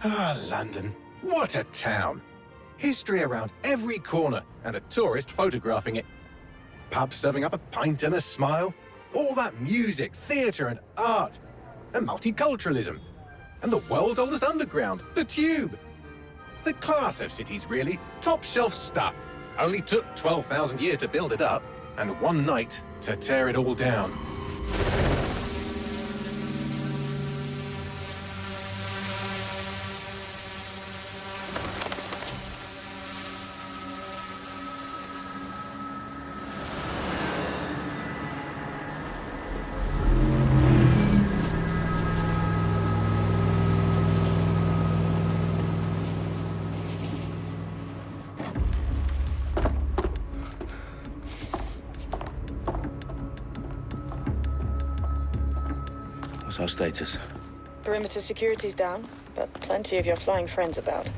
Ah, London. What a town. History around every corner and a tourist photographing it. Pubs serving up a pint and a smile. All that music, theatre and art. And multiculturalism. And the world's oldest underground, the Tube. The class of cities, really. Top shelf stuff. Only took 12,000 years to build it up, and one night to tear it all down. What's our status? Perimeter security's down, but plenty of your flying friends about.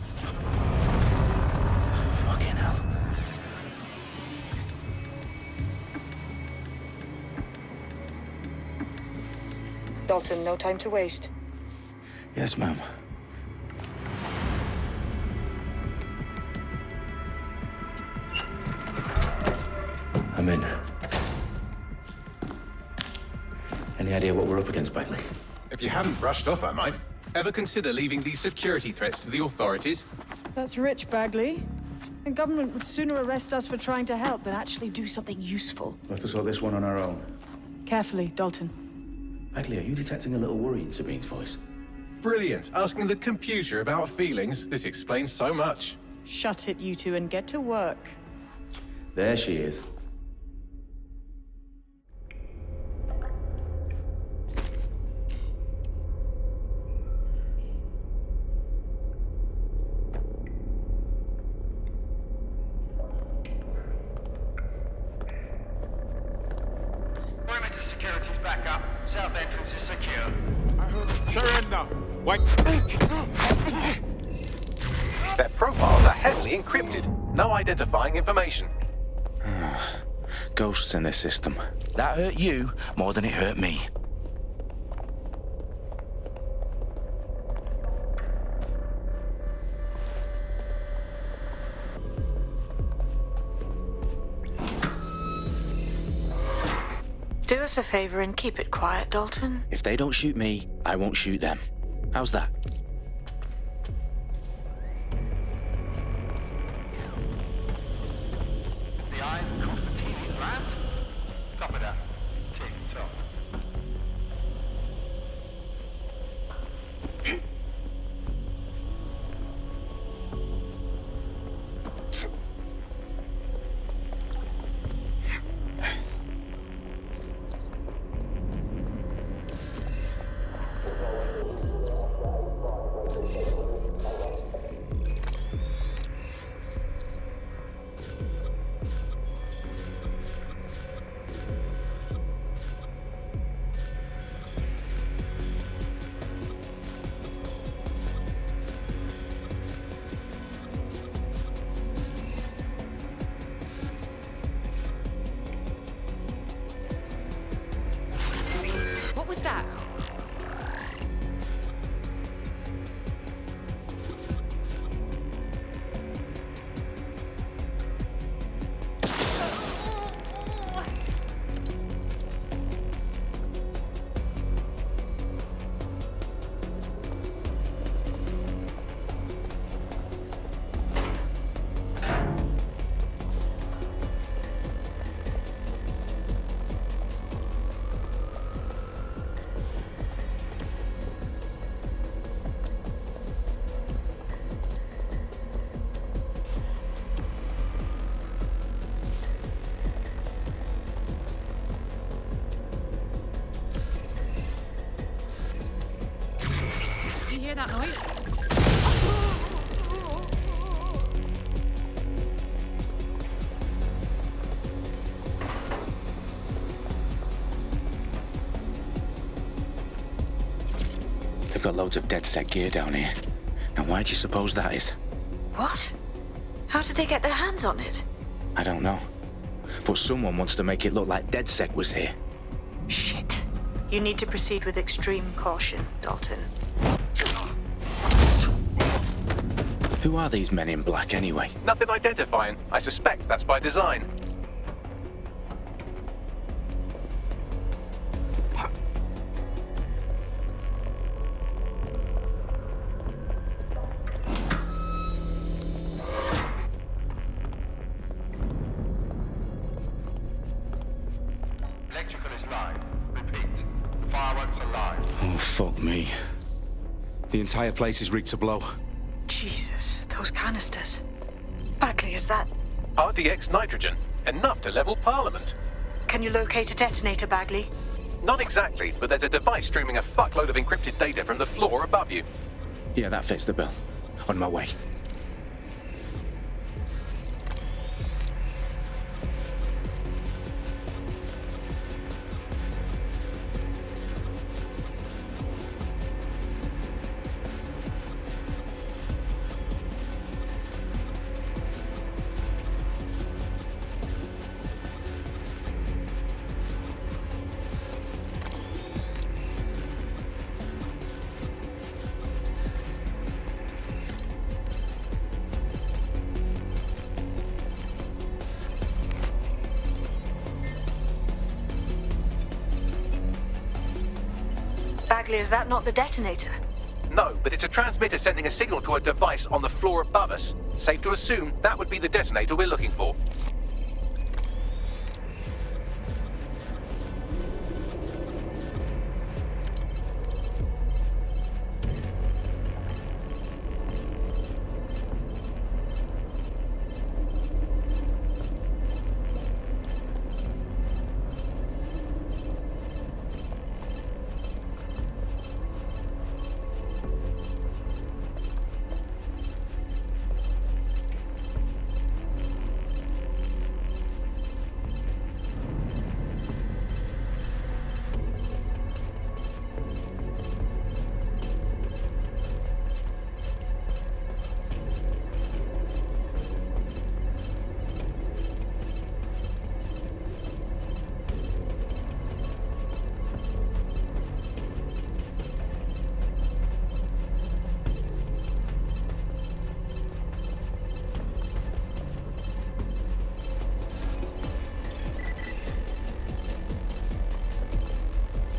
Fucking hell. Dalton, no time to waste. Yes, ma'am. I'm in. Any idea what we're up against, Bagley? If you haven't brushed off, I might. Ever consider leaving these security threats to the authorities? That's rich, Bagley. The government would sooner arrest us for trying to help than actually do something useful. We'll have to sort this one on our own. Carefully, Dalton. Bagley, are you detecting a little worry in Sabine's voice? Brilliant. Asking the computer about feelings. This explains so much. Shut it, you two, and get to work. There she is. Perimeter security's back up. South entrance is secure. Surrender! Wait! Their profiles are heavily encrypted. No identifying information. Ghosts in this system. That hurt you more than it hurt me. Do us a favor and keep it quiet, Dalton. If they don't shoot me, I won't shoot them. How's that? The eyes across the TVs, lads. Copy that. Tick-tock. What was that? Did you hear that noise? They've got loads of dead set gear down here. Now why do you suppose that is? What? How did they get their hands on it? I don't know. But someone wants to make it look like DedSec was here. Shit. You need to proceed with extreme caution, Dalton. Who are these men in black anyway? Nothing identifying. I suspect that's by design. Electrical is live. Repeat. Fireworks are live. Oh, fuck me. The entire place is rigged to blow. Jesus, those canisters. Bagley, is that... RDX nitrogen. Enough to level Parliament. Can you locate a detonator, Bagley? Not exactly, but there's a device streaming a fuckload of encrypted data from the floor above you. Yeah, that fits the bill. On my way. Bagley, is that not the detonator? No, but it's a transmitter sending a signal to a device on the floor above us. Safe to assume that would be the detonator we're looking for.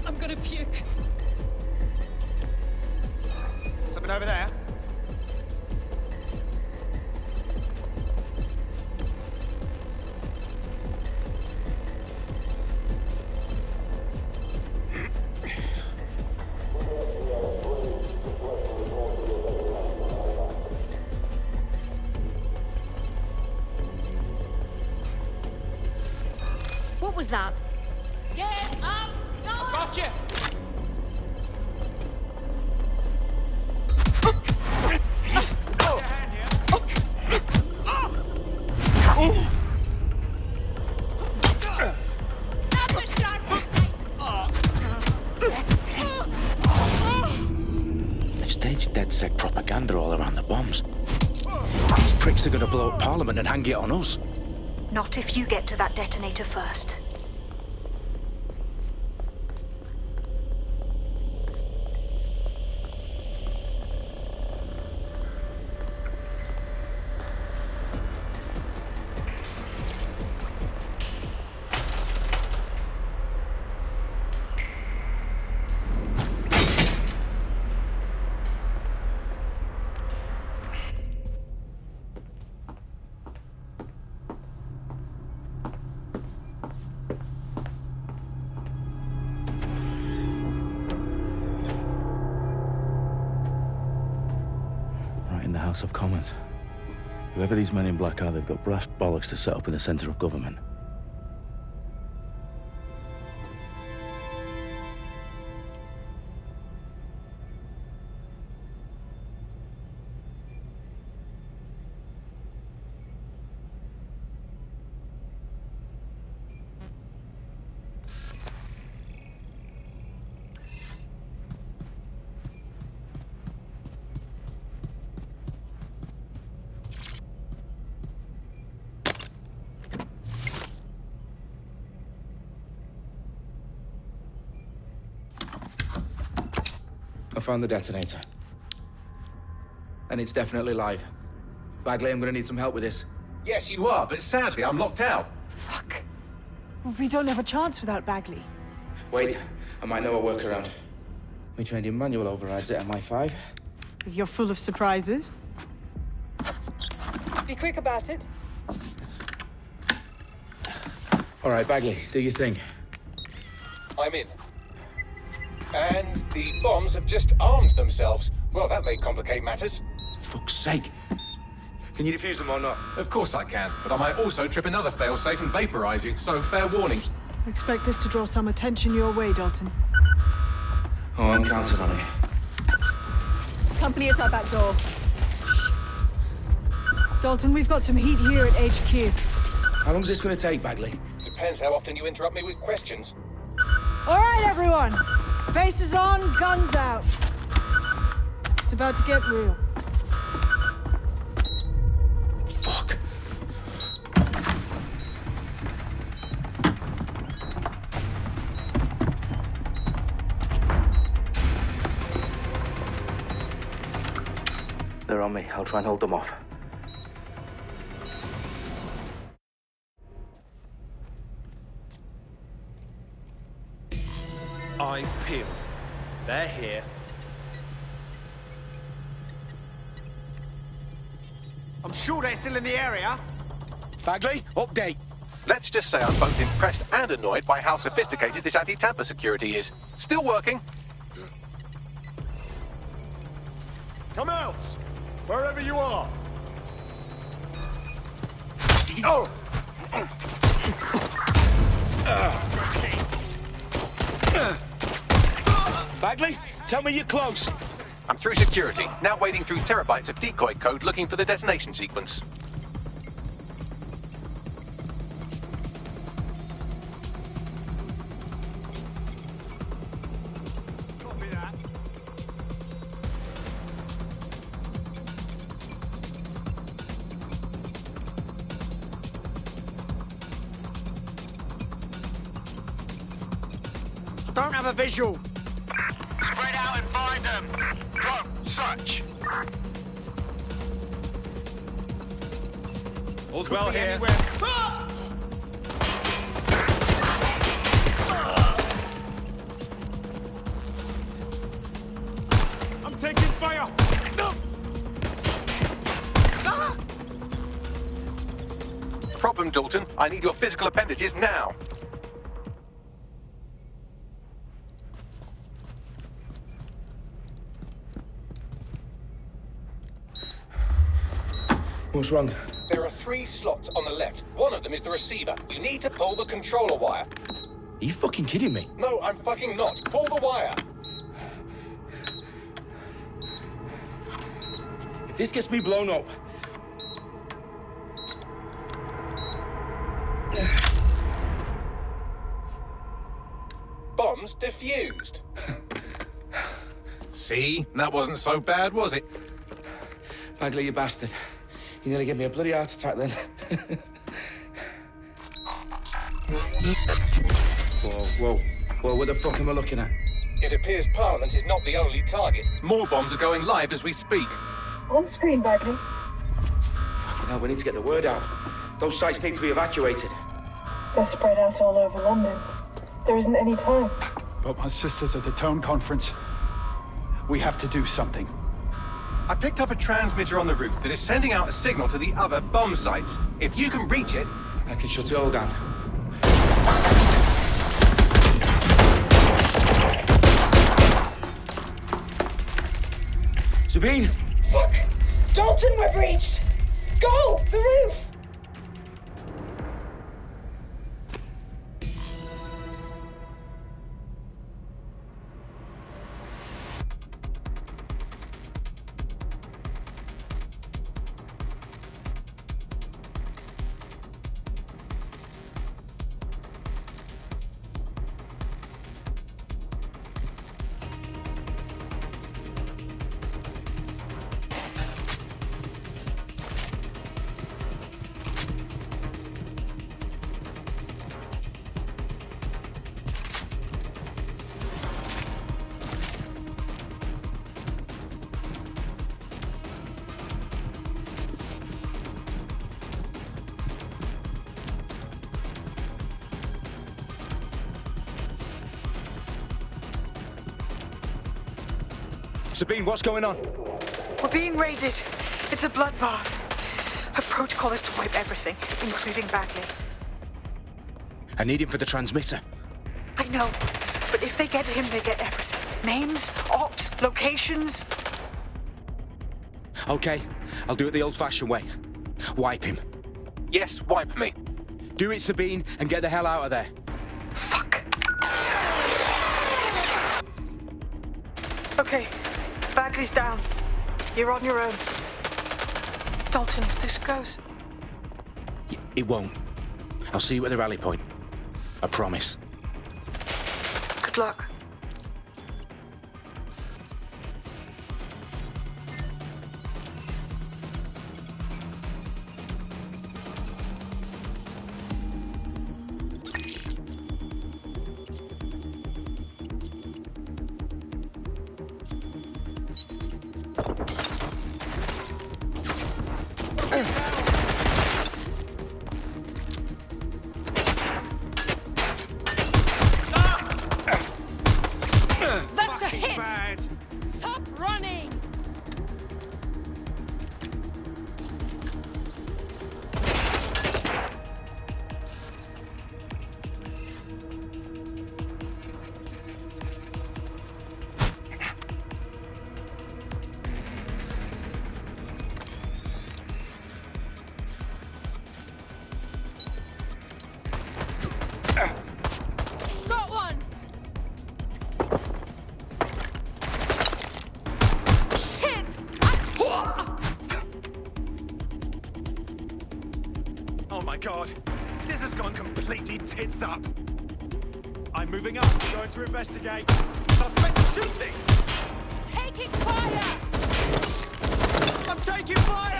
I'm gonna puke. Something over there? What was that? Get up! No! Gotcha! That's a shot! They've staged DedSec propaganda all around the bombs. These pricks are gonna blow up Parliament and hang it on us. Not if you get to that detonator first. Right in the House of Commons. Whoever these men in black are, they've got brass bollocks to set up in the centre of government. I found the detonator. And it's definitely live. Bagley, I'm gonna need some help with this. Yes, you are, but sadly, I'm locked out. Fuck. Well, we don't have a chance without Bagley. Wait, I might know a workaround. We trained in manual overrides at MI5. You're full of surprises. Be quick about it. All right, Bagley, do your thing. I'm in. And the bombs have just armed themselves. Well, that may complicate matters. Fuck's sake. Can you defuse them or not? Of course I can, but I might also trip another failsafe and vaporize you, so fair warning. Expect this to draw some attention your way, Dalton. Oh, I'm counting on it. Company at our back door. Dalton, we've got some heat here at HQ. How long is this gonna take, Bagley? Depends how often you interrupt me with questions. All right, everyone. Faces on, guns out. It's about to get real. Fuck. They're on me. I'll try and hold them off. Eyes peeled. They're here. I'm sure they're still in the area. Bagley, update. Let's just say I'm both impressed and annoyed by how sophisticated this anti-tamper security is. Still working. Come out! Wherever you are! Oh! Bagley, tell me you're close. I'm through security, now wading through terabytes of decoy code looking for the detonation sequence. Copy that. Don't have a visual. Spread out and find them. Go, search. All's well here. I'm taking fire. No. Problem, Dalton. I need your physical appendages now. What's wrong? There are 3 slots on the left. One of them is the receiver. You need to pull the controller wire. Are you fucking kidding me? No, I'm fucking not. Pull the wire. If this gets me blown up... Bombs defused. See? That wasn't so bad, was it? Bagley, you bastard. You nearly gave me a bloody heart attack then. Whoa. What the fuck am I looking at? It appears Parliament is not the only target. More bombs are going live as we speak. On screen, Bagley. Now we need to get the word out. Those sites need to be evacuated. They're spread out all over London. There isn't any time. But my sister's at the town conference. We have to do something. I picked up a transmitter on the roof that is sending out a signal to the other bomb sites. If you can reach it... I can shut it all down. Sabine! Fuck! Dalton, we're breached! Go! The roof! Sabine, what's going on? We're being raided. It's a bloodbath. Our protocol is to wipe everything, including Bagley. I need him for the transmitter. I know, but if they get him, they get everything. Names, ops, locations. Okay, I'll do it the old-fashioned way. Wipe him. Yes, wipe me. Do it, Sabine, and get the hell out of there. Fuck. Okay, Bagley's down. You're on your own. Dalton, if this goes... It won't. I'll see you at the rally point. I promise. Good luck. That's a hit! Stop running! Got one! Shit! Oh my god. This has gone completely tits up. I'm moving up. Going to investigate. Suspect shooting! Taking fire! I'm taking fire!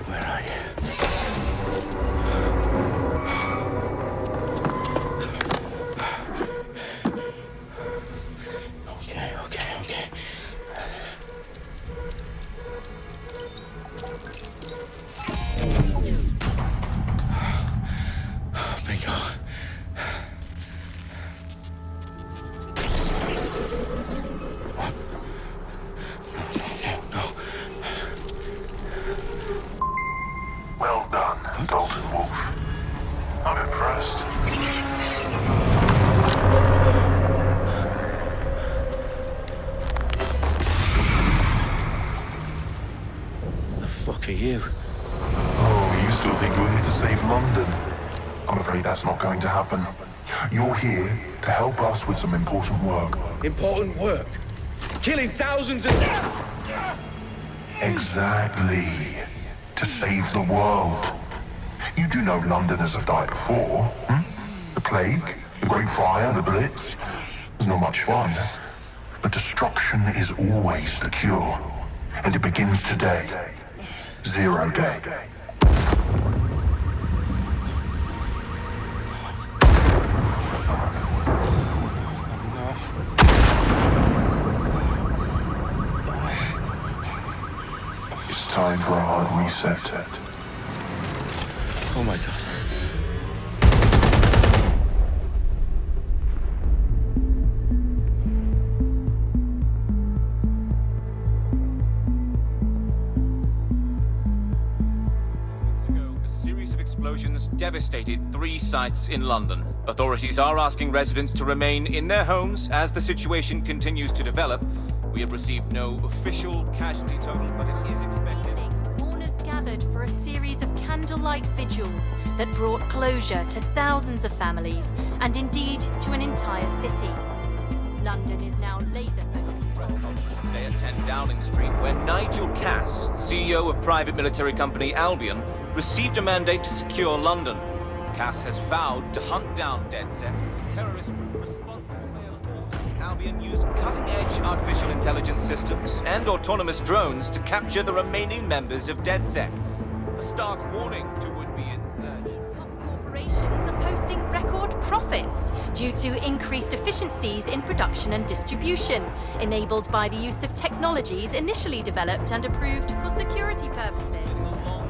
Where are you? Okay. Bingo. No. Well done, Dalton Wolf. I'm impressed. The fuck are you? Oh, you still think you're here to save London? I'm afraid that's not going to happen. You're here to help us with some important work. Important work. Killing thousands of... Exactly. To save the world. You do know Londoners have died before, hmm? The plague, the Great Fire, the Blitz. It's not much fun. But destruction is always the cure. And it begins today. 0 day. It's time for a hard reset. Oh my god. A series of explosions devastated 3 sites in London. Authorities are asking residents to remain in their homes as the situation continues to develop. We have received no official casualty total, but it is expected. Mourners gathered for a series of candlelight vigils that brought closure to thousands of families and indeed to an entire city. London is now laser-focused. Press conference today at 10 Downing Street, where Nigel Cass, CEO of private military company Albion, received a mandate to secure London. Cass has vowed to hunt down DedSec. Terrorist responses may of course. Albion Albion used cutting-edge artificial intelligence systems and autonomous drones to capture the remaining members of DedSec. A stark warning to would-be insurgents. Top corporations are posting record profits due to increased efficiencies in production and distribution, enabled by the use of technologies initially developed and approved for security purposes.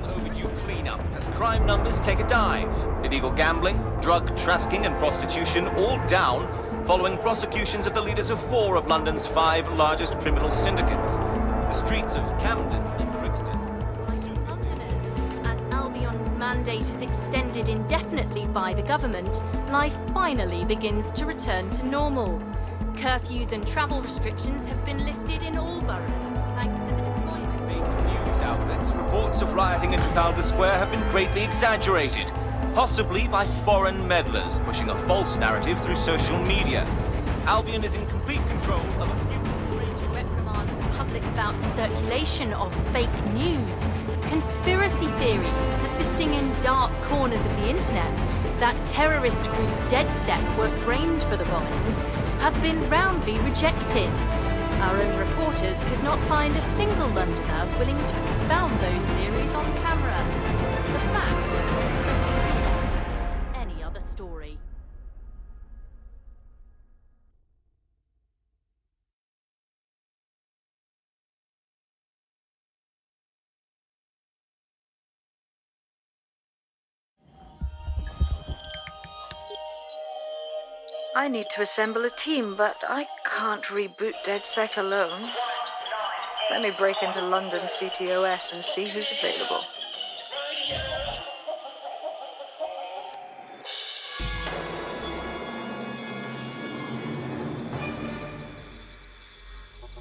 Overdue cleanup as crime numbers take a dive. Illegal gambling, drug trafficking and prostitution all down following prosecutions of the leaders of 4 of London's 5 largest criminal syndicates. The streets of Camden and Brixton. Londoners, as Albion's mandate is extended indefinitely by the government, life finally begins to return to normal. Curfews and travel restrictions have been lifted in all boroughs, thanks to the deployment. News outlets, reports of rioting in Trafalgar Square have been greatly exaggerated, possibly by foreign meddlers pushing a false narrative through social media. Albion is in complete control of a few... To reprimand the public about the circulation of fake news, conspiracy theories persisting in dark corners of the internet that terrorist group DedSec were framed for the bombings have been roundly rejected. Our own reporters could not find a single Londoner willing to expound those theories on camera. The facts simply do not support any other story. I need to assemble a team, but I can't reboot DedSec alone. Let me break into London CTOS and see who's available.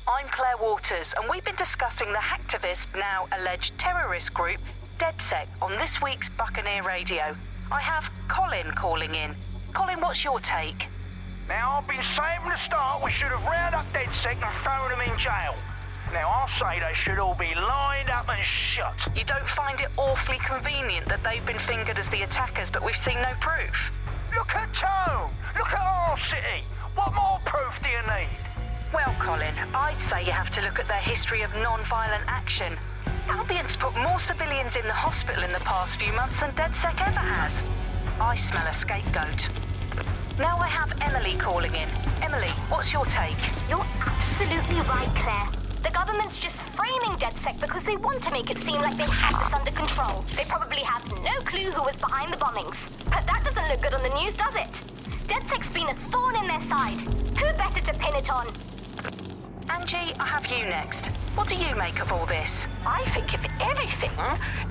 I'm Claire Waters, and we've been discussing the hacktivist, now alleged terrorist group, DedSec, on this week's Buccaneer Radio. I have Colin calling in. Colin, what's your take? Now, I've been saying from the start we should have rounded up DedSec and thrown them in jail. Now, I'll say they should all be lined up and shot. You don't find it awfully convenient that they've been fingered as the attackers, but we've seen no proof? Look at Tone! Look at our city! What more proof do you need? Well, Colin, I'd say you have to look at their history of non-violent action. Albion's put more civilians in the hospital in the past few months than DedSec ever has. I smell a scapegoat. Now I have Emily calling in. Emily, what's your take? You're absolutely right, Claire. The government's just framing DedSec because they want to make it seem like they have this under control. They probably have no clue who was behind the bombings. But that doesn't look good on the news, does it? DedSec's been a thorn in their side. Who better to pin it on? Angie, I have you next. What do you make of all this? I think, if anything,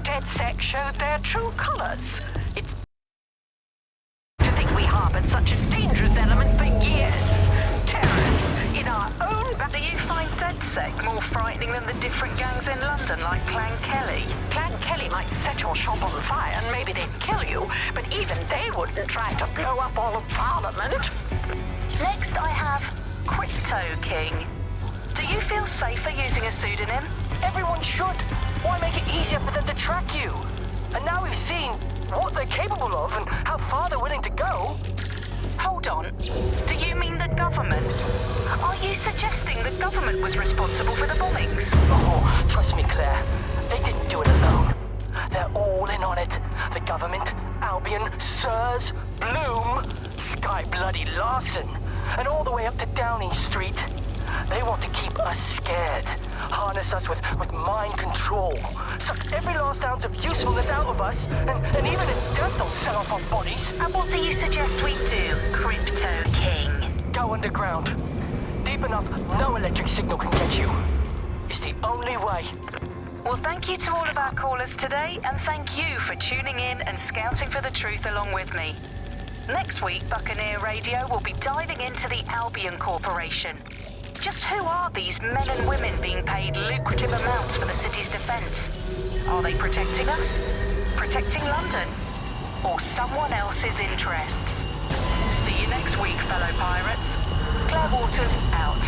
DedSec showed their true colours. It's to think we harboured such a dangerous element for years. Terrorists in our own... Do you find DedSec more frightening than the different gangs in London, like Clan Kelly? Clan Kelly might set your shop on fire and maybe they'd kill you, but even they wouldn't try to blow up all of Parliament. Next, I have Crypto King. Do you feel safer using a pseudonym? Everyone should. Why make it easier for them to track you? And now we've seen what they're capable of and how far they're willing to go. Hold on. Do you mean the government? Are you suggesting the government was responsible for the bombings? Oh, trust me, Claire. They didn't do it alone. They're all in on it. The government, Albion, Sirs, Bloom, Sky Bloody Larson, and all the way up to Downing Street. They want to keep us scared, harness us with mind control, suck every last ounce of usefulness out of us, and even in death they'll sell off our bodies. And what do you suggest we do, Crypto King? Go underground. Deep enough, no electric signal can get you. It's the only way. Well, thank you to all of our callers today, and thank you for tuning in and scouting for the truth along with me. Next week, Buccaneer Radio will be diving into the Albion Corporation. Just who are these men and women being paid lucrative amounts for the city's defence? Are they protecting us? Protecting London? Or someone else's interests? See you next week, fellow pirates. Claire Waters, out.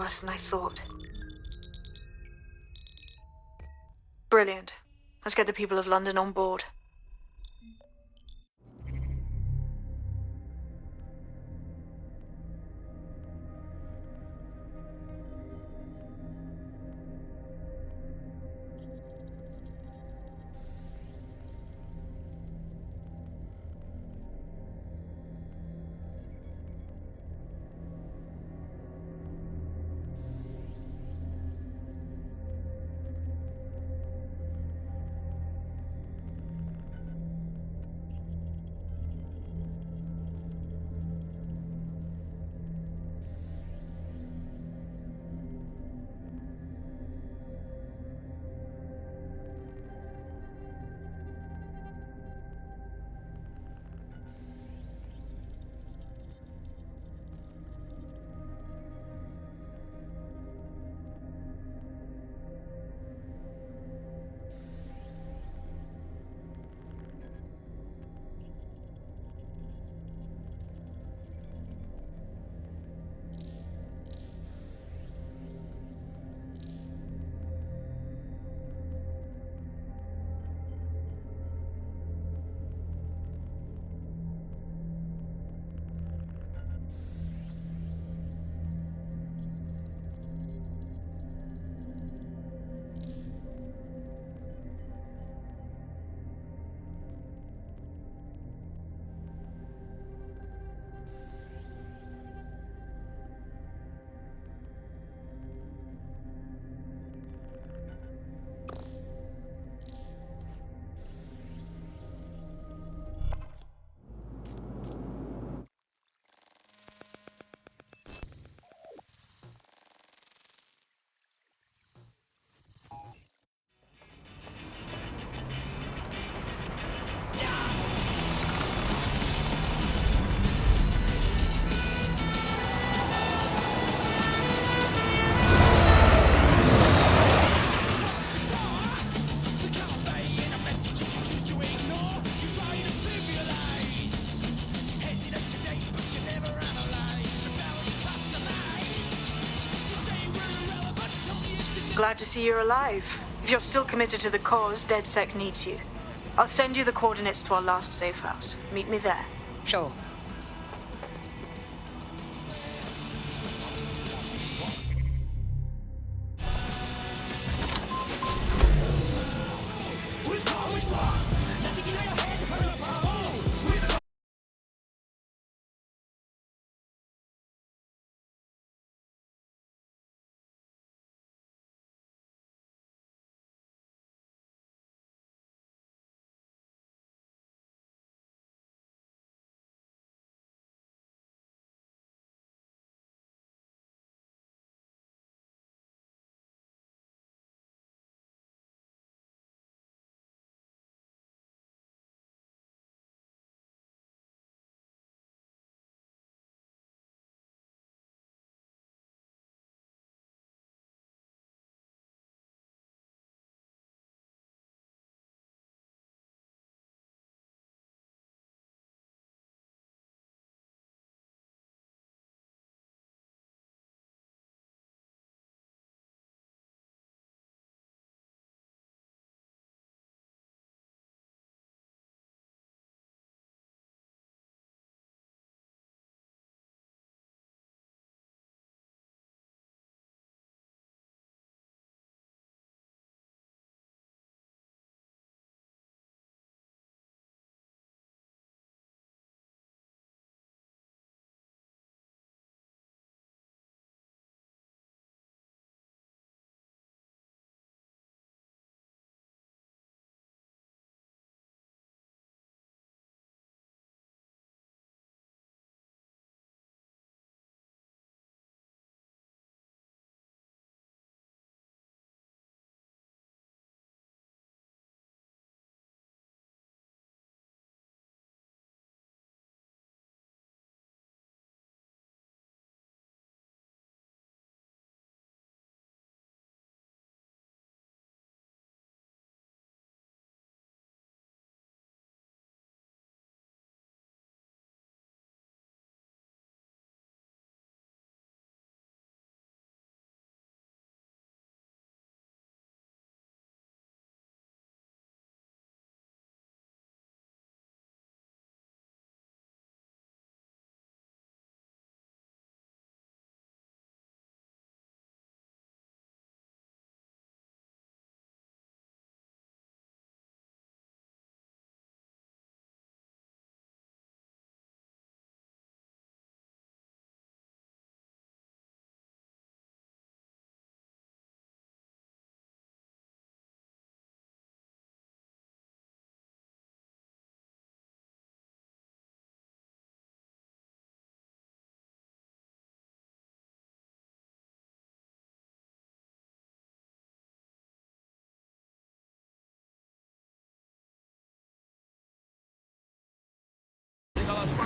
worse than I thought. Brilliant. Let's get the people of London on board. Glad to see you're alive. If you're still committed to the cause, DedSec needs you. I'll send you the coordinates to our last safe house. Meet me there. Sure.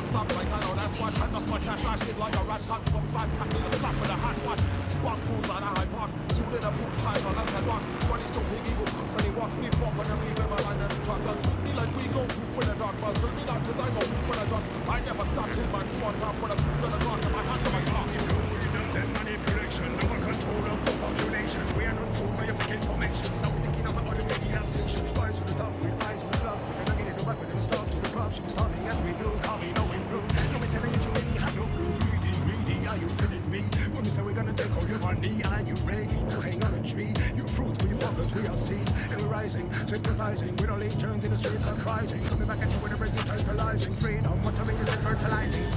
stop like I know that's what. Enough my cash, I shit like a rat. Cut from fat, cut to the slap with a hot one. Walk fools on a high park. Two in a boot time on us and walk. 20 still piggy go company walk. We walk on every river line and truck. Me like we go poop when the dark buzz. Me not cause I go poop when I drop. I never stop till my foot on top when I poop in the dark. And my hand to my top. Then manipulation, no one control of the population. We are not fooled by your fake information. So we're thinking of all the media stations. Rise to the top, with eyes on the block. We're not getting no back, we're gonna stop to the corruption. Starting as we do, coffee, no way through. No one telling us you really have no clue. Greedy, are you feeling me? When we say we're gonna take all your money, are you ready to hang on a tree? You fruit, we fuckers, we are seeds. And we're rising, sympathizing. With all legions in the streets uprising. Coming back at you with a break, tantalizing. Freedom, what to make is fertilizing.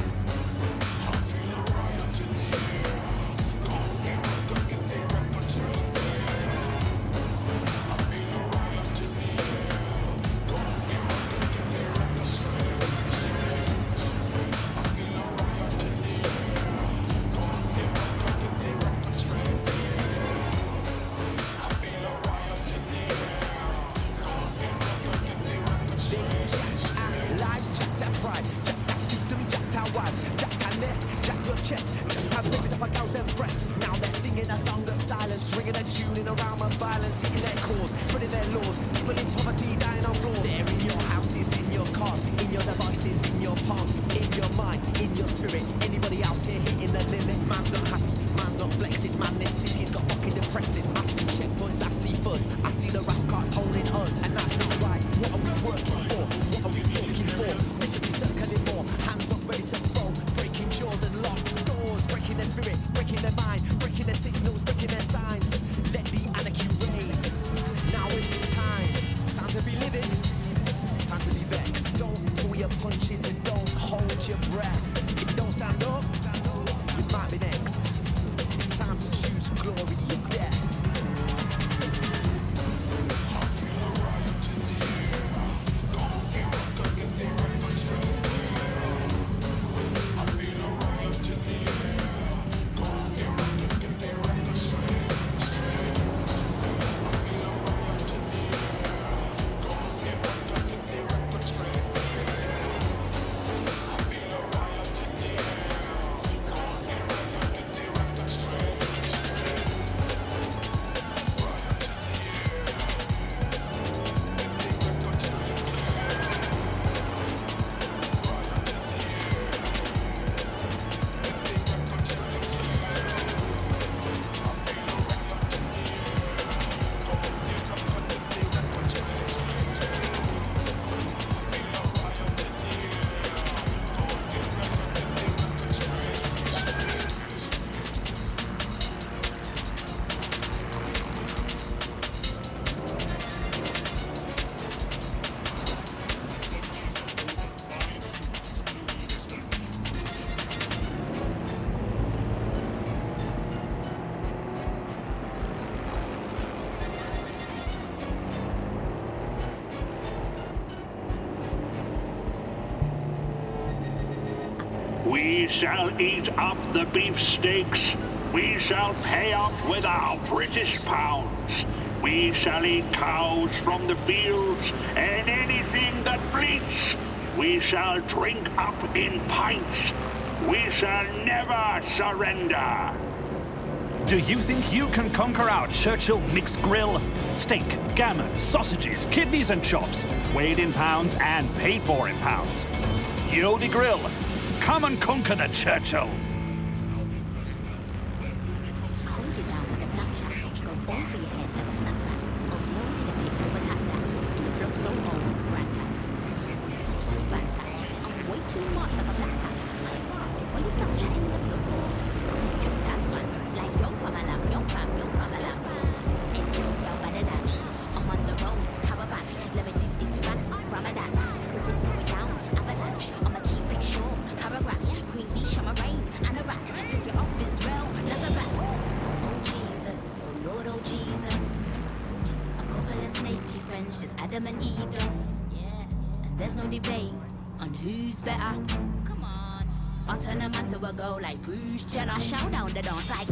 We shall eat up the beefsteaks. We shall pay up with our British pounds. We shall eat cows from the fields and anything that bleats. We shall drink up in pints. We shall never surrender. Do you think you can conquer our Churchill mixed grill? Steak, gammon, sausages, kidneys and chops, weighed in pounds and paid for in pounds. Yodi Grill, come and conquer the Churchill. Adam and Eve does. Yeah. And there's no debate on who's better. Come on. I turn a man to a girl like Bruce Jenner. Shout down the dance like.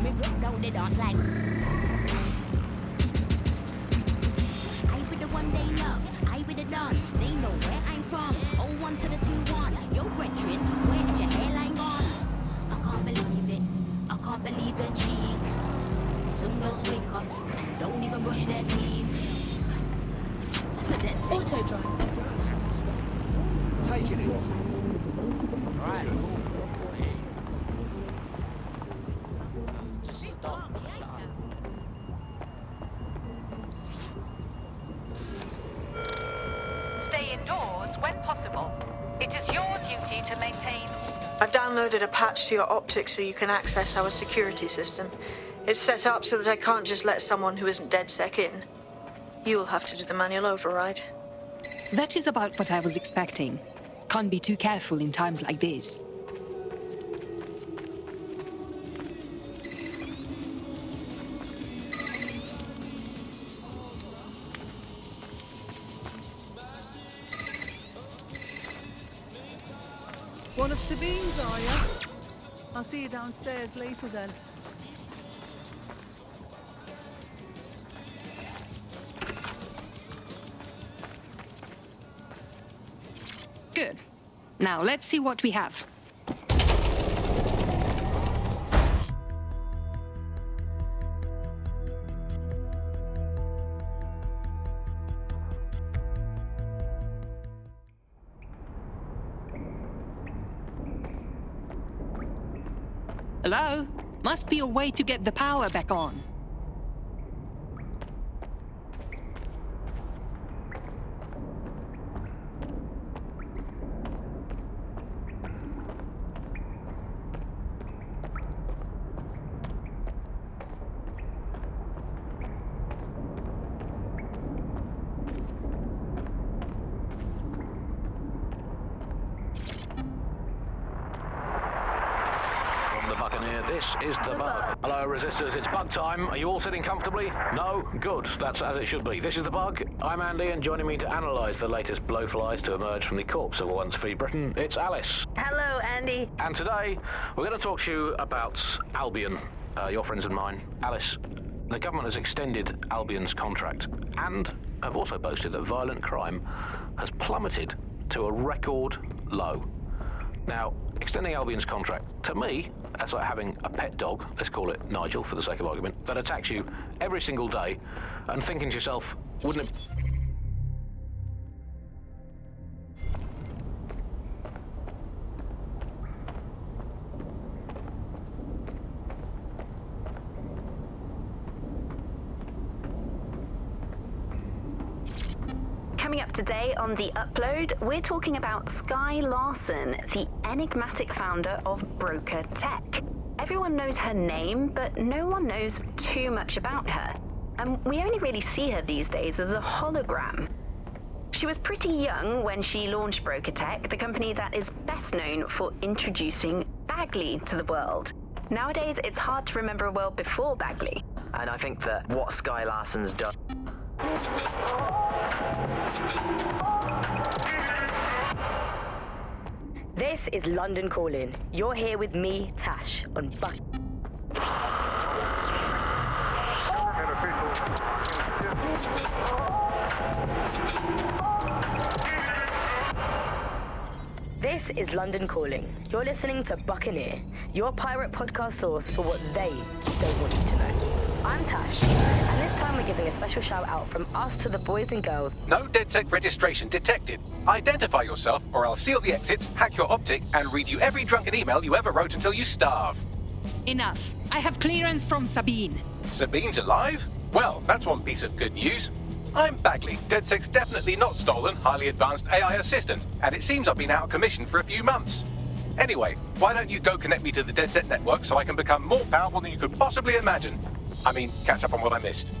Me rock down the dance like. I be the one they love. I be the done. They know where I'm from. 1 to the 2-1. Like, yo, brethren, where is your hairline gone? I can't believe it. I can't believe the cheek. Some girls wake up and don't even brush their teeth. That's a dead thing. Auto drive. Taking it. Right, cool. Hey. Just stop. Shut up. Stay indoors when possible. It is your duty to maintain. I've downloaded a patch to your optics so you can access our security system. It's set up so that I can't just let someone who isn't DedSec in. You'll have to do the manual override. That is about what I was expecting. Can't be too careful in times like this. One of Sabine's, are you? I'll see you downstairs later then. Good. Now let's see what we have. Hello? Must be a way to get the power back on. This is the bug. Hello, resistors, it's bug time. Are you all sitting comfortably? No? Good. That's as it should be. This is the bug. I'm Andy, and joining me to analyse the latest blowflies to emerge from the corpse of a once free Britain, it's Alice. Hello, Andy. And today, we're going to talk to you about Albion, your friends and mine. Alice, the government has extended Albion's contract, and have also boasted that violent crime has plummeted to a record low. Now, extending Albion's contract, to me, that's like having a pet dog, let's call it Nigel for the sake of argument, that attacks you every single day, and thinking to yourself, wouldn't it... Coming up today on The Upload, we're talking about Skye Larson, the enigmatic founder of Broker Tech. Everyone knows her name, but no one knows too much about her. And we only really see her these days as a hologram. She was pretty young when she launched Broker Tech, the company that is best known for introducing Bagley to the world. Nowadays, it's hard to remember a world before Bagley. And I think that what Skye Larson's done... This is London Calling. You're here with me, Tash, on Buck. This is London Calling. You're listening to Buccaneer, your pirate podcast source for what they don't want you to know. I'm Tash, and this time we're giving a special shout out from us to the boys and girls. No DedSec registration detected. Identify yourself, or I'll seal the exits, hack your optic, and read you every drunken email you ever wrote until you starve. Enough. I have clearance from Sabine. Sabine's alive? Well, that's one piece of good news. I'm Bagley, DedSec's definitely not stolen, highly advanced AI assistant, and it seems I've been out of commission for a few months. Anyway, why don't you go connect me to the DedSec network so I can become more powerful than you could possibly imagine? I mean, catch up on what I missed.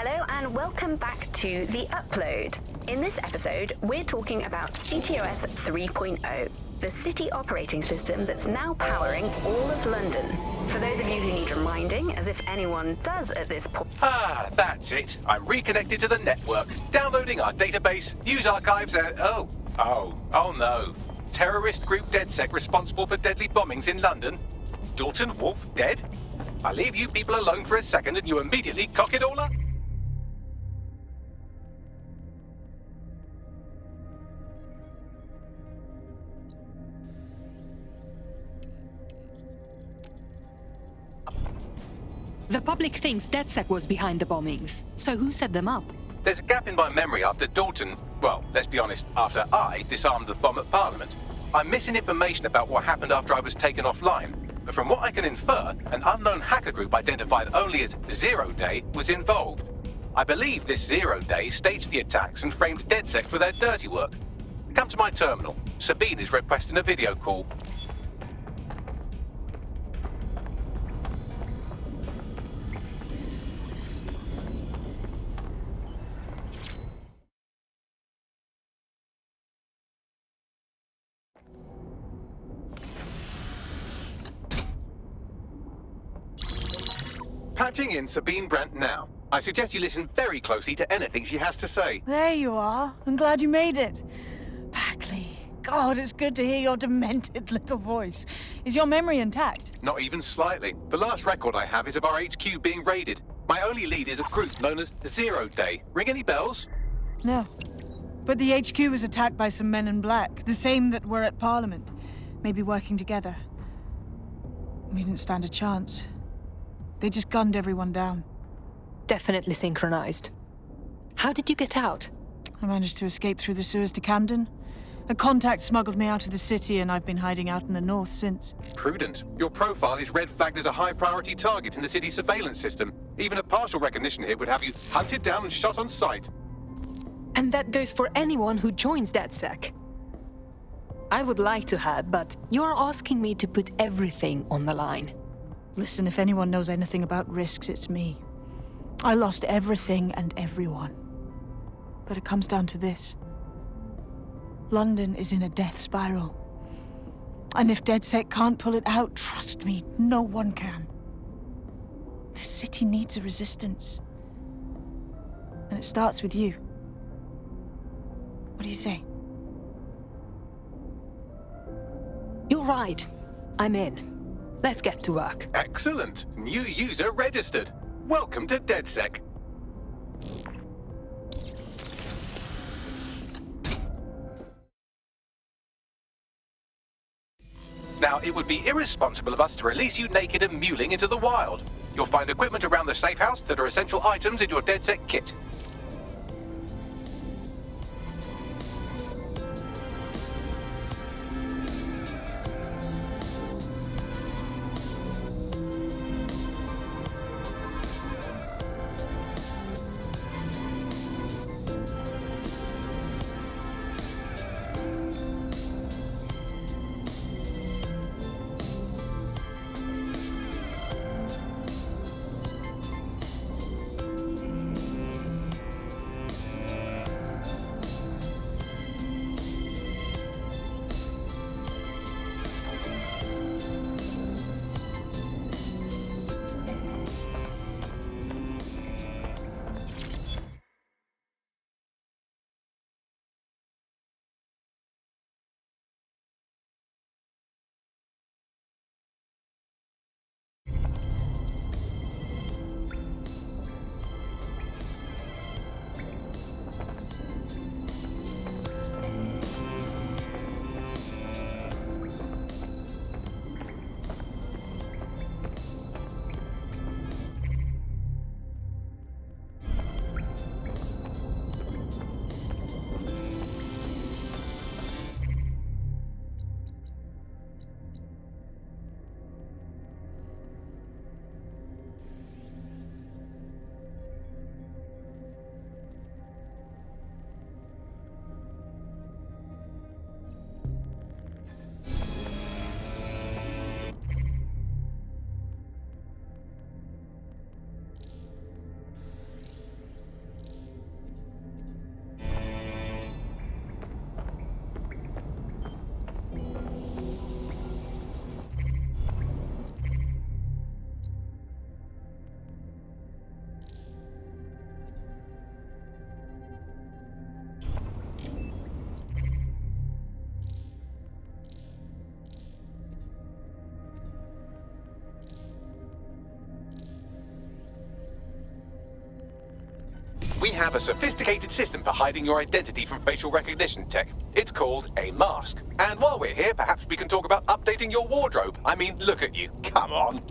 Hello and welcome back to The Upload. In this episode, we're talking about CTOS 3.0, the city operating system that's now powering all of London. For those of you who need reminding, as if anyone does at this point. Ah, that's it. I'm reconnected to the network, downloading our database, news archives, and oh no. Terrorist group DedSec responsible for deadly bombings in London. Dalton Wolf dead? I leave you people alone for a second and you immediately cock it all up? The public thinks DedSec was behind the bombings. So who set them up? There's a gap in my memory after Dalton, well, let's be honest, after I disarmed the bomb at Parliament. I'm missing information about what happened after I was taken offline. But from what I can infer, an unknown hacker group identified only as Zero Day was involved. I believe this Zero Day staged the attacks and framed DedSec for their dirty work. Come to my terminal. Sabine is requesting a video call. Patching in Sabine Brandt now. I suggest you listen very closely to anything she has to say. There you are. I'm glad you made it. Backley. God, it's good to hear your demented little voice. Is your memory intact? Not even slightly. The last record I have is of our HQ being raided. My only lead is a group known as Zero Day. Ring any bells? No. But the HQ was attacked by some men in black, the same that were at Parliament. Maybe working together. We didn't stand a chance. They just gunned everyone down. Definitely synchronized. How did you get out? I managed to escape through the sewers to Camden. A contact smuggled me out of the city, and I've been hiding out in the north since. Prudent. Your profile is red flagged as a high-priority target in the city's surveillance system. Even a partial recognition hit would have you hunted down and shot on sight. And that goes for anyone who joins DedSec. I would like to have, but you're asking me to put everything on the line. Listen, if anyone knows anything about risks, it's me. I lost everything and everyone. But it comes down to this. London is in a death spiral. And if DedSec can't pull it out, trust me, no one can. The city needs a resistance. And it starts with you. What do you say? You're right. I'm in. Let's get to work. Excellent. New user registered. Welcome to DedSec. Now, it would be irresponsible of us to release you naked and mewling into the wild. You'll find equipment around the safe house that are essential items in your DedSec kit. have a sophisticated system for hiding your identity from facial recognition tech. It's called a mask. And while we're here, perhaps we can talk about updating your wardrobe. I mean, look at you. Come on.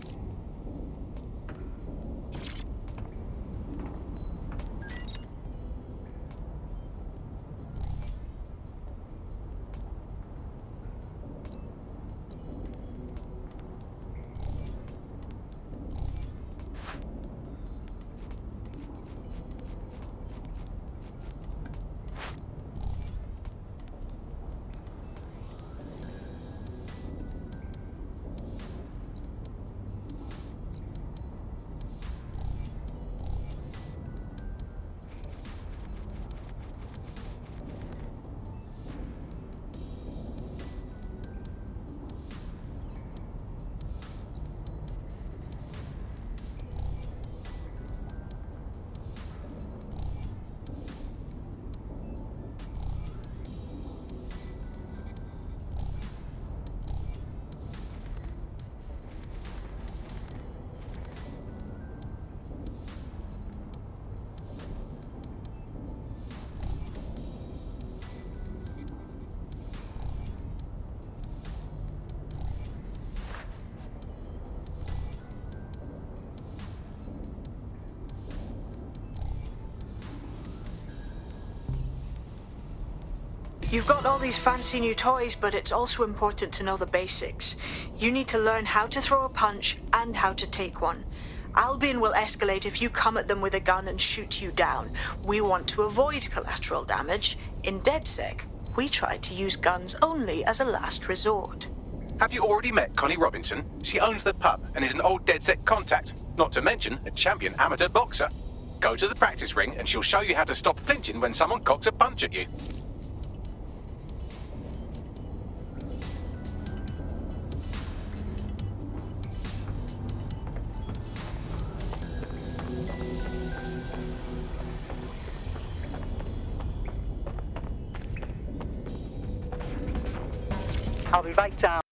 You've got all these fancy new toys, but it's also important to know the basics. You need to learn how to throw a punch and how to take one. Albion will escalate if you come at them with a gun and shoot you down. We want to avoid collateral damage. In DedSec, we try to use guns only as a last resort. Have you already met Connie Robinson? She owns the pub and is an old DedSec contact, not to mention a champion amateur boxer. Go to the practice ring and she'll show you how to stop flinching when someone cocks a punch at you. I'll be right down.